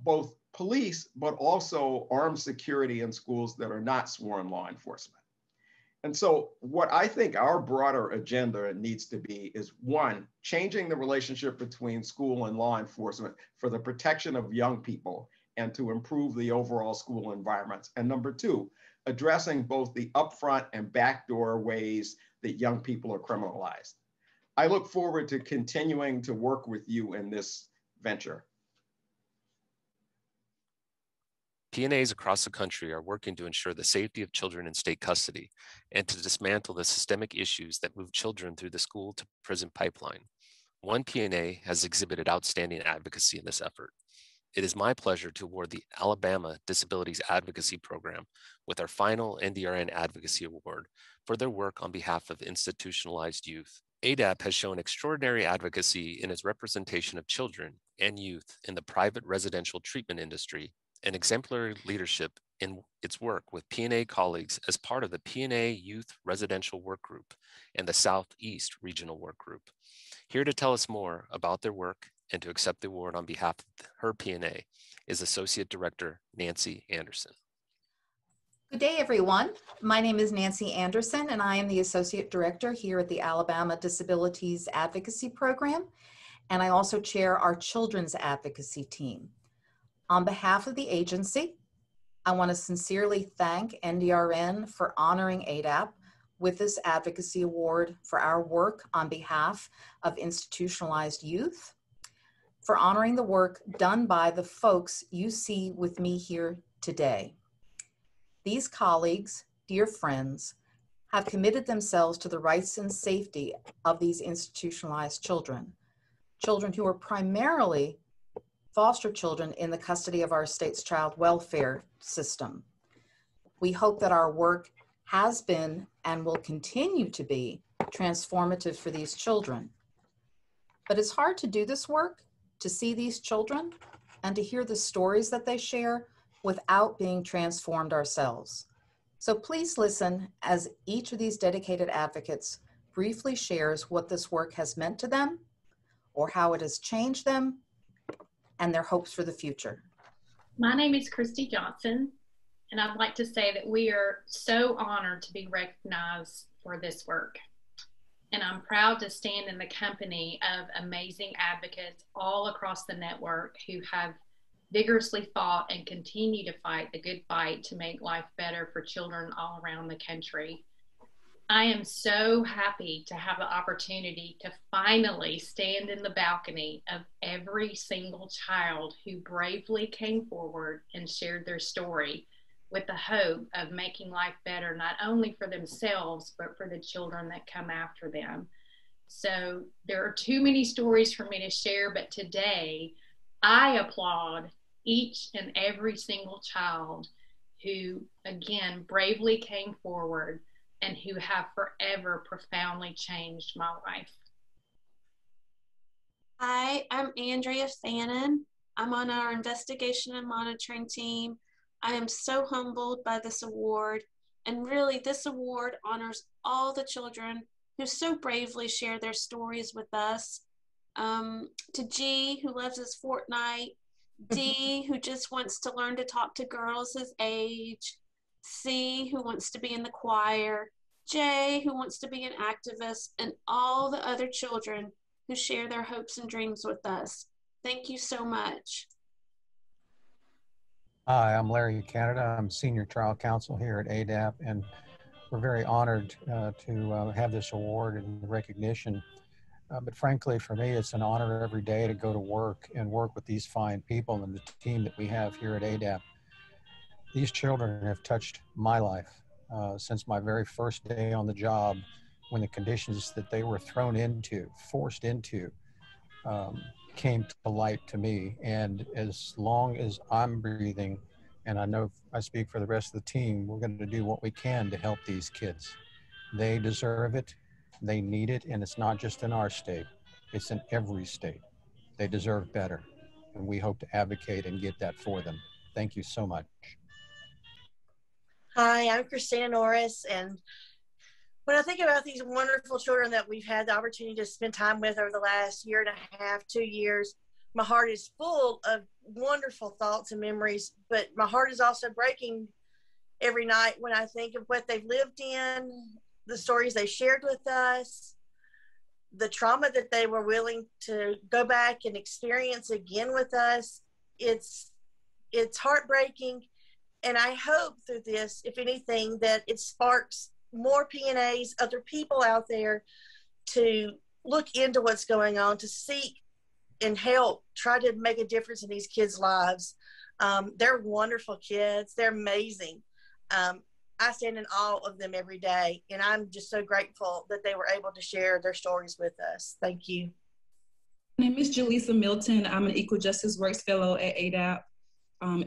both police, but also armed security in schools that are not sworn law enforcement. And so what I think our broader agenda needs to be is, one, changing the relationship between school and law enforcement for the protection of young people and to improve the overall school environments. And number two, addressing both the upfront and backdoor ways that young people are criminalized. I look forward to continuing to work with you in this venture. PNAs across the country are working to ensure the safety of children in state custody and to dismantle the systemic issues that move children through the school to prison pipeline. One PNA has exhibited outstanding advocacy in this effort. It is my pleasure to award the Alabama Disabilities Advocacy Program with our final NDRN Advocacy Award for their work on behalf of institutionalized youth. ADAP has shown extraordinary advocacy in its representation of children and youth in the private residential treatment industry and exemplary leadership in its work with PNA colleagues as part of the PNA Youth Residential Work Group and the Southeast Regional Work Group. Here to tell us more about their work and to accept the award on behalf of her PNA is Associate Director Nancy Anderson. Good day, everyone. My name is Nancy Anderson, and I am the Associate Director here at the Alabama Disabilities Advocacy Program, and I also chair our Children's Advocacy Team. On behalf of the agency, I want to sincerely thank NDRN for honoring ADAP with this advocacy award for our work on behalf of institutionalized youth, for honoring the work done by the folks you see with me here today. These colleagues, dear friends, have committed themselves to the rights and safety of these institutionalized children, children who are primarily foster children in the custody of our state's child welfare system. We hope that our work has been and will continue to be transformative for these children. But it's hard to do this work, to see these children, and to hear the stories that they share without being transformed ourselves. So please listen as each of these dedicated advocates briefly shares what this work has meant to them, or how it has changed them, and their hopes for the future. My name is Christy Johnson, and I'd like to say that we are so honored to be recognized for this work. And I'm proud to stand in the company of amazing advocates all across the network who have vigorously fought and continue to fight the good fight to make life better for children all around the country. I am so happy to have the opportunity to finally stand in the balcony of every single child who bravely came forward and shared their story with the hope of making life better, not only for themselves, but for the children that come after them. So there are too many stories for me to share, but today I applaud each and every single child who, again, bravely came forward and who have forever profoundly changed my life. Hi, I'm Andrea Fannin. I'm on our investigation and monitoring team. I am so humbled by this award, and really this award honors all the children who so bravely share their stories with us to G, who loves his Fortnite, D, who just wants to learn to talk to girls his age, C, who wants to be in the choir, J, who wants to be an activist, and all the other children who share their hopes and dreams with us. Thank you so much. Hi, I'm Larry Canada. I'm Senior Trial Counsel here at ADAP, and we're very honored to have this award and recognition. But frankly, for me, it's an honor every day to go to work and work with these fine people and the team that we have here at ADAP. These children have touched my life since my very first day on the job, when the conditions that they were thrown into, forced into, came to light to me. And as long as I'm breathing, and I know I speak for the rest of the team, we're going to do what we can to help these kids. They deserve it, they need it, and it's not just in our state, it's in every state. They deserve better, and we hope to advocate and get that for them. Thank you so much. Hi, I'm Christina Norris, and when I think about these wonderful children that we've had the opportunity to spend time with over the last year and a half, 2 years, my heart is full of wonderful thoughts and memories, but my heart is also breaking every night when I think of what they've lived in, the stories they shared with us, the trauma that they were willing to go back and experience again with us. It's heartbreaking. And I hope through this, if anything, that it sparks more PNAs, other people out there to look into what's going on, to seek and help, try to make a difference in these kids' lives. They're wonderful kids. They're amazing. I stand in awe of them every day, and I'm just so grateful that they were able to share their stories with us. Thank you. My name is Jaleesa Milton. I'm an Equal Justice Works Fellow at ADAP.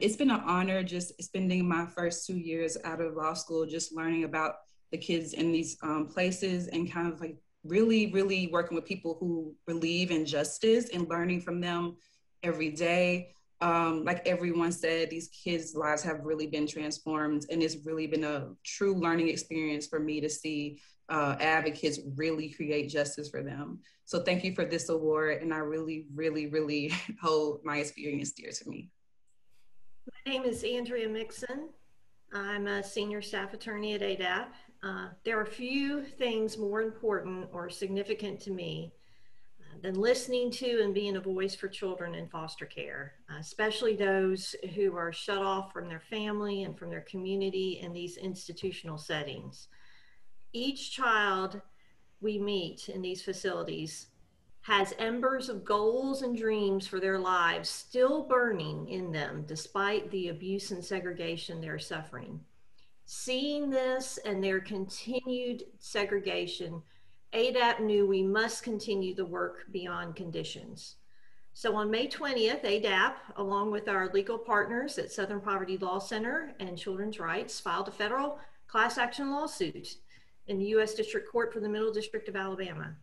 It's been an honor just spending my first 2 years out of law school, just learning about the kids in these places and kind of like really, really working with people who believe in justice and learning from them every day. Like everyone said, these kids' lives have really been transformed, and it's really been a true learning experience for me to see advocates really create justice for them. So thank you for this award, and I really, really, really hold my experience dear to me. My name is Andrea Mixon. I'm a senior staff attorney at ADAP. There are few things more important or significant to me than listening to and being a voice for children in foster care, especially those who are shut off from their family and from their community in these institutional settings. Each child we meet in these facilities has embers of goals and dreams for their lives still burning in them despite the abuse and segregation they're suffering. Seeing this and their continued segregation, ADAP knew we must continue the work beyond conditions. So on May 20th, ADAP, along with our legal partners at Southern Poverty Law Center and Children's Rights, filed a federal class action lawsuit in the U.S. District Court for the Middle District of Alabama.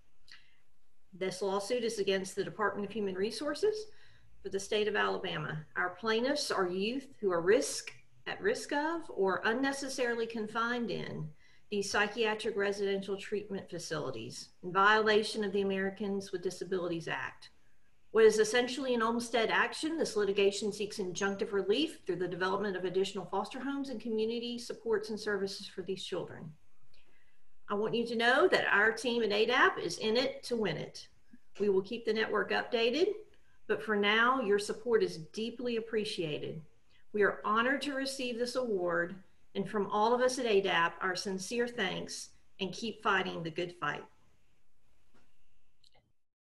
This lawsuit is against the Department of Human Resources for the state of Alabama. Our plaintiffs are youth who are at risk of or unnecessarily confined in these psychiatric residential treatment facilities in violation of the Americans with Disabilities Act. What is essentially an Olmstead action, this litigation seeks injunctive relief through the development of additional foster homes and community supports and services for these children. I want you to know that our team at ADAP is in it to win it. We will keep the network updated, but for now, your support is deeply appreciated. We are honored to receive this award, and from all of us at ADAP, our sincere thanks, and keep fighting the good fight.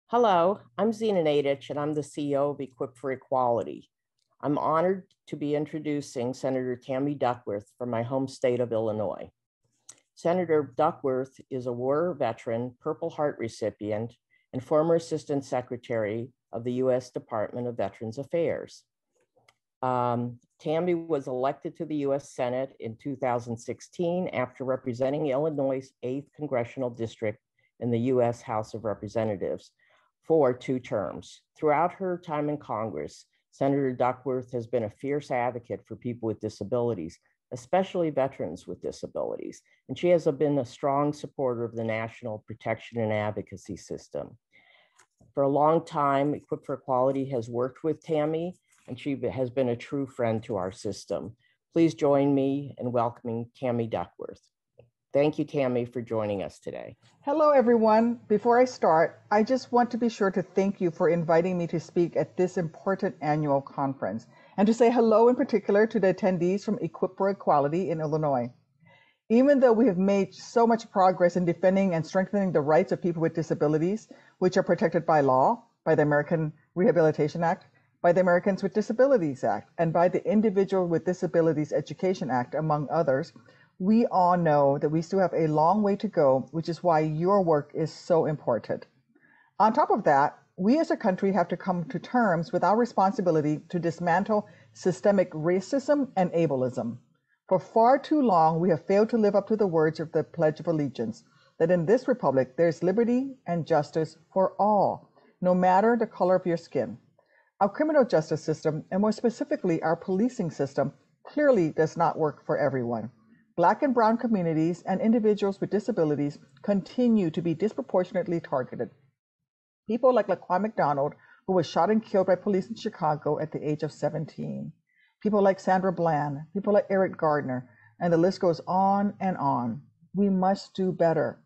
Hello, I'm Zena Nadich, and I'm the CEO of Equip for Equality. I'm honored to be introducing Senator Tammy Duckworth from my home state of Illinois. Senator Duckworth is a war veteran, Purple Heart recipient, and former Assistant Secretary of the U.S. Department of Veterans Affairs. Tammy was elected to the U.S. Senate in 2016 after representing Illinois' 8th Congressional District in the U.S. House of Representatives for 2 terms. Throughout her time in Congress, Senator Duckworth has been a fierce advocate for people with disabilities, especially veterans with disabilities, and she has been a strong supporter of the National Protection and Advocacy System. For a long time, Equip for Equality has worked with Tammy, and she has been a true friend to our system. Please join me in welcoming Tammy Duckworth. Thank you, Tammy, for joining us today. Hello, everyone. Before I start, I just want to be sure to thank you for inviting me to speak at this important annual conference, and to say hello in particular to the attendees from Equip for Equality in Illinois. Even though we have made so much progress in defending and strengthening the rights of people with disabilities, which are protected by law, by the American Rehabilitation Act, by the Americans with Disabilities Act, and by the Individual with Disabilities Education Act, among others, we all know that we still have a long way to go, which is why your work is so important. On top of that, we as a country have to come to terms with our responsibility to dismantle systemic racism and ableism. For far too long, we have failed to live up to the words of the Pledge of Allegiance, that in this republic, there is liberty and justice for all, no matter the color of your skin. Our criminal justice system, and more specifically, our policing system, clearly does not work for everyone. Black and brown communities and individuals with disabilities continue to be disproportionately targeted. People like Laquan McDonald, who was shot and killed by police in Chicago at the age of 17. People like Sandra Bland, people like Eric Gardner, and the list goes on and on. We must do better.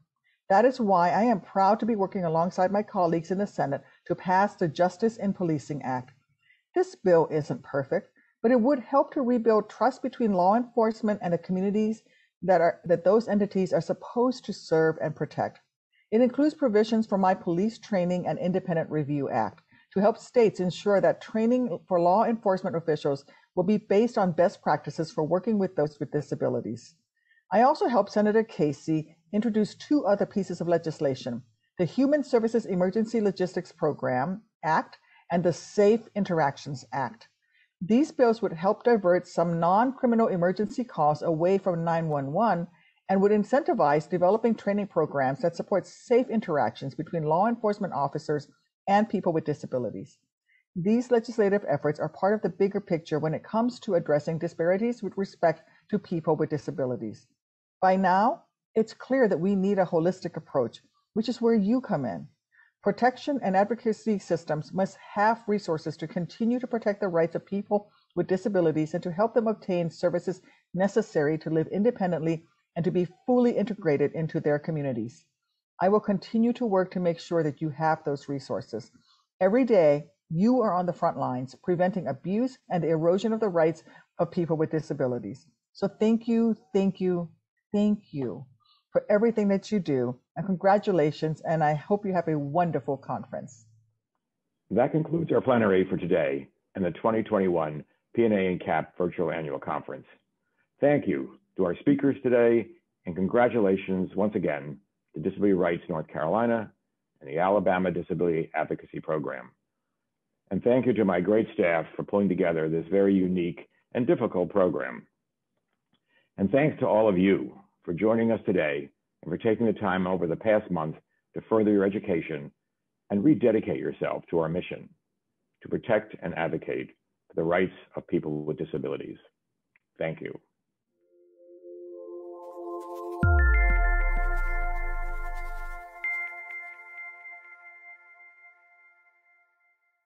That is why I am proud to be working alongside my colleagues in the Senate to pass the Justice in Policing Act. This bill isn't perfect, but it would help to rebuild trust between law enforcement and the communities that those entities are supposed to serve and protect. It includes provisions for my Police Training and Independent Review Act to help states ensure that training for law enforcement officials will be based on best practices for working with those with disabilities. I also helped Senator Casey introduce two other pieces of legislation, the Human Services Emergency Logistics Program Act and the Safe Interactions Act. These bills would help divert some non-criminal emergency calls away from 911 and would incentivize developing training programs that support safe interactions between law enforcement officers and people with disabilities. These legislative efforts are part of the bigger picture when it comes to addressing disparities with respect to people with disabilities. By now, it's clear that we need a holistic approach, which is where you come in. Protection and advocacy systems must have resources to continue to protect the rights of people with disabilities and to help them obtain services necessary to live independently and to be fully integrated into their communities. I will continue to work to make sure that you have those resources. Every day, you are on the front lines, preventing abuse and the erosion of the rights of people with disabilities. So thank you, thank you, thank you for everything that you do, and congratulations, and I hope you have a wonderful conference. That concludes our plenary for today and the 2021 PNA and CAP Virtual Annual Conference. Thank you to our speakers today, and congratulations once again to Disability Rights North Carolina and the Alabama Disability Advocacy Program. And thank you to my great staff for pulling together this very unique and difficult program. And thanks to all of you for joining us today and for taking the time over the past month to further your education and rededicate yourself to our mission to protect and advocate for the rights of people with disabilities. Thank you.